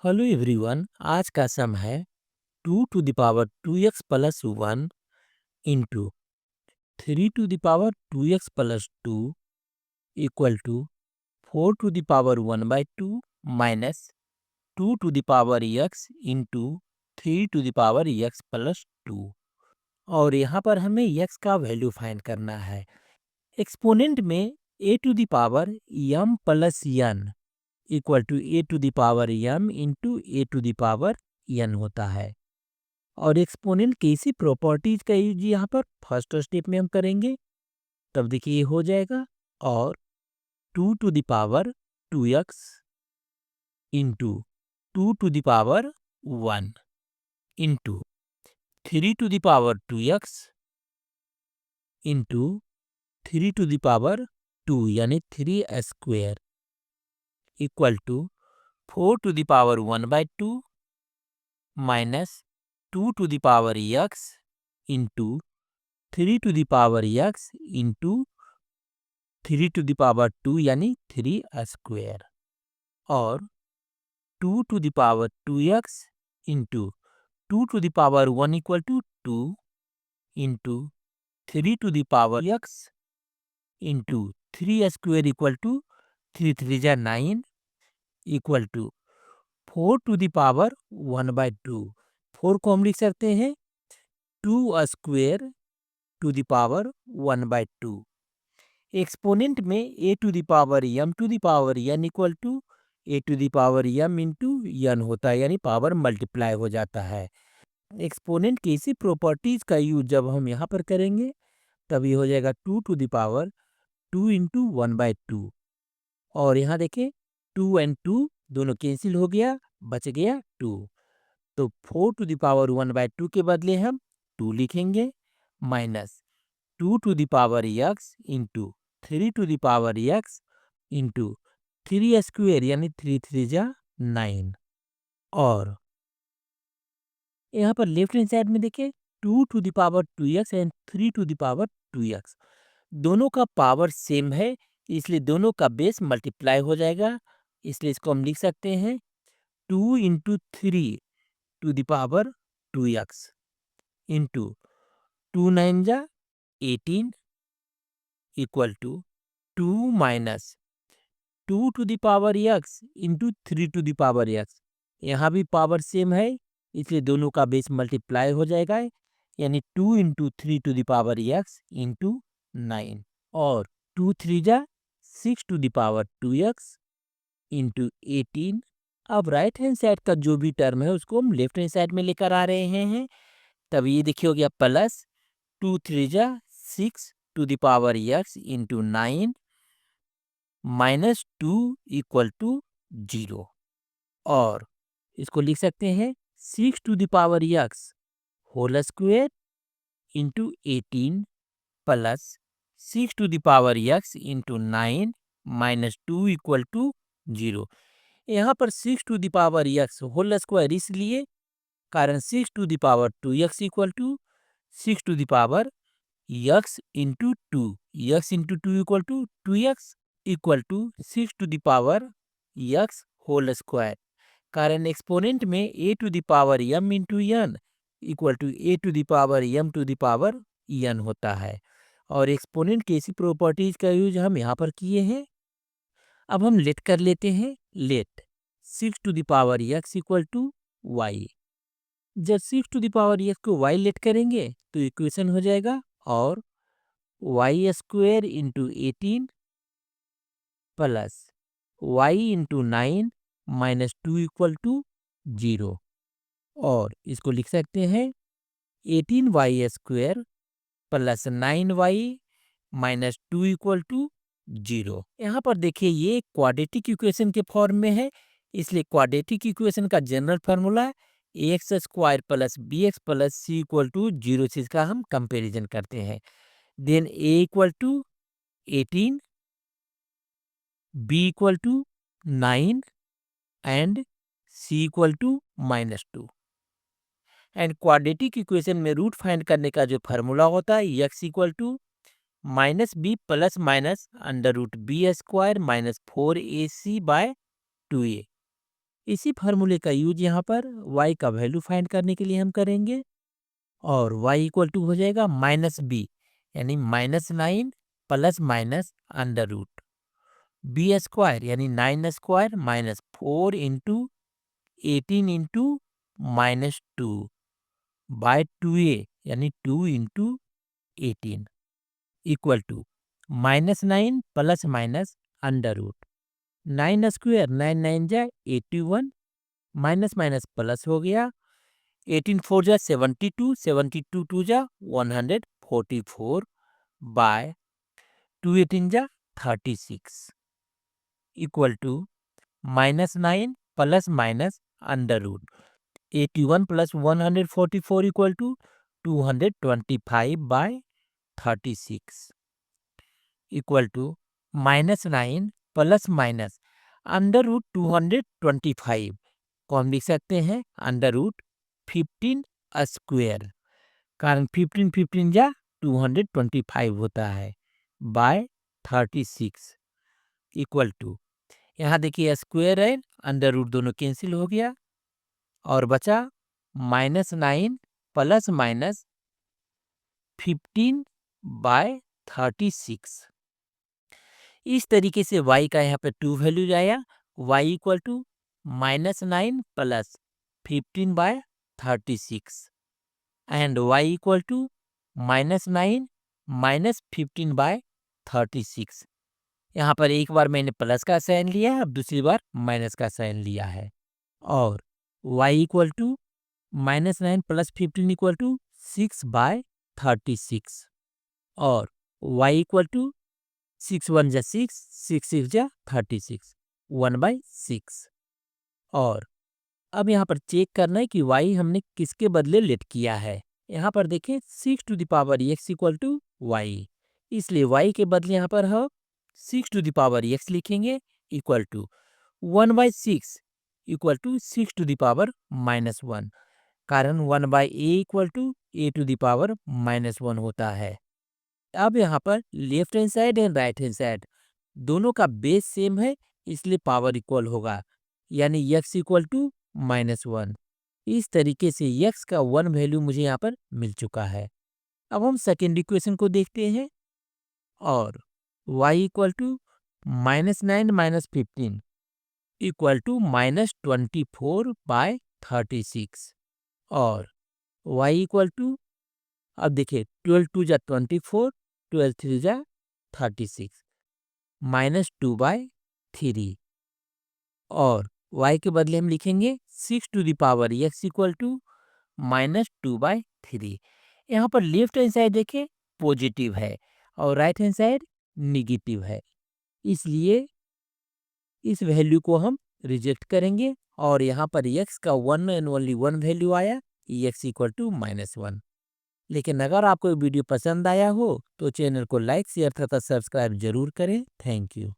Hello everyone. आज का सम है 2 to the power 2x plus 1 into 3 to the power 2x प्लस 2 equal to 4 to the power 1/2 minus 2 to the power x into 3 to the power x plus 2। और यहाँ पर हमें x का value find करना है। एक्सपोनेंट में a to the power m plus n equal to a to the power m into a to the power n होता है। और एक्सपोनेंट की इसी प्रॉपर्टीज का यूज यहाँ पर फर्स्ट स्टेप में हम करेंगे। तब देखिए ये हो जाएगा। और 2 to the power 2x into 2 to the power 1 into 3 to the power 2x into 3 to the power 2 यानी 3 square equal to 4 to the power 1/2 minus 2 to the power x into 3 to the power x into 3 to the power 2 यानी 3 square. और 2 to the power 2x into 2 to the power 1 equal to 2 into 3 to the power x into 3 square equal to 3 3 9 equal to 4 to the power 1/2। 4 को हम लिख सकते हैं 2 square to the power 1/2। Exponent में a to the power m to the power n equal to a to the power m into n होता है, यानी power multiply हो जाता है। एक्सपोनेंट की इसी प्रॉपर्टीज का यूज जब हम यहाँ पर करेंगे तब ये हो जाएगा 2 to the power 2 इंटू 1/2। और यहाँ देखें 2 और 2 दोनों कैंसिल हो गया, बच गया 2। तो 4 to the power 1/2 के बदले हम 2 लिखेंगे minus 2 to the power x into 3 to the power x into 3 square यानी 3 3 9। और यहाँ पर लेफ्ट हैंड साइड में देखिए 2 to the power 2x and 3 to the power 2x दोनों का पावर सेम है, इसलिए दोनों का बेस मल्टीप्लाई हो जाएगा। इसलिए इसको हम लिख सकते हैं 2 into 3 to the power 2x into 2 9 जा 18 equal to 2 minus 2 to the power x into 3 to the power x। यहाँ भी पावर सेम है, इसलिए दोनों का बेस मल्टीप्लाई हो जाएगा, यानी 2 into 3 to the power x into 9। और 2 3 जा 6 to the power 2x into 18। अब राइट हैंड साइड का जो भी टर्म है उसको हम लेफ्ट हैंड साइड में लेकर आ रहे हैं। तब ये देखिए हो गया प्लस 2 3 जा 6 to the power x into 9 minus 2 equal to 0। और इसको लिख सकते हैं 6 to the power x whole square into 18 plus 6 to the power x into 9 minus 2 equal to 0। यहाँ पर 6 to the power x whole square इसलिए कारण 6 to the power 2x equal to 6 to the power x into 2। x into 2 equal to 2x equal to 6 to the power x whole square. कारण exponent में a to the power m into n equal to a to the power m to the power n होता है। और exponent की ऐसी properties का use हम यहाँ पर किए हैं। अब हम लेट कर लेते हैं। Let 6 to the power x equal to y। जब 6 to the power x को y लेट करेंगे तो इक्वेशन हो जाएगा और y square into 18 plus y into 9 minus 2 equal to 0। और इसको लिख सकते हैं 18y square plus 9y minus 2 equal to 0। यहाँ पर देखिए ये क्वाड्रेटिक इक्वेशन के फॉर्म में है, इसलिए क्वाड्रेटिक इक्वेशन का general formula x square plus b x plus c equal to 0 से इसका हम कंपेरिजन करते हैं। Then a equal to 18, b equal to 9 and c equal to minus 2। And quadratic equation में रूट फाइंड करने का जो फार्मूला होता है x equal to minus b plus minus under root b square minus 4ac/2a। इसी फार्मूले का use यहाँ पर y का वैल्यू फाइंड करने के लिए हम करेंगे और y इक्वल टू हो जाएगा -b यानी -9 plus minus under root b square यानी 9 square -4 into 18 into -2 bye 2a यानी 2 into 18 equal to -9 plus minus under root 9 square 9 9 जा 81 माइनस माइनस प्लस हो गया 18 4 जा 72 72 2 जा 144 बाय 2 18 जा 36 equal to -9 plus minus under root 81 plus 144 equal to 225 by 36 equal to -9 plus minus under root 225 को हम लिख सकते हैं अंडर रूट 15 स्क्वायर कारण 15 15 जा 225 होता है बाय 36 इक्वल टू यहाँ देखिए स्क्वायर है अंडर रूट दोनों कैंसिल हो गया और बचा -9 प्लस माइनस 15 बाय 36 इस तरीके से y का यहाँ पे 2 वैल्यूज आया y equal to -9 plus 15 by 36 and y equal to -9 minus 15 by 36 यहाँ पर एक बार मैंने प्लस का साइन लिया है अब दूसरी बार माइनस का साइन लिया है और y equal to -9 plus 15 equal to 6 by 36 और y इक्वल टू 6 1 जा 6 6 6 जा 36 1/6 और अब यहाँ पर चेक करना है कि y हमने किसके बदले लेट किया है यहाँ पर देखें 6 to the power x equal to y इसलिए y के बदले यहाँ पर हम 6 टू द पावर x लिखेंगे equal to 1/6 equal to 6 to the power -1 कारण 1/a equal to a to the power -1 होता है। अब यहाँ पर left hand side and right hand side दोनों का बेस सेम है इसलिए पावर इक्वल होगा यानी x इक्वल टू -1 इस तरीके से x का 1 वैल्यू मुझे यहाँ पर मिल चुका है। अब हम सेकेंड इक्वेशन को देखते हैं और y equal to -9 minus 15 equal to -24 by 36 और y इक्वल टू अब देखिए 12 2 जा 24 12 3 जा 36 -2/3 और y के बदले हम लिखेंगे 6 to the power x equal to -2/3 यहाँ पर लेफ्ट हैंड साइड देखें पॉजिटिव है और राइट हैंड साइड निगेटिव है इसलिए इस वैल्यू को हम रिजेक्ट करेंगे और यहाँ पर x का 1 एंड ओनली 1 वैल्यू आया x इक्वल टू -1 लेकिन अगर आपको वीडियो पसंद आया हो तो चैनल को लाइक शेयर तथा सब्सक्राइब जरूर करें। Thank you.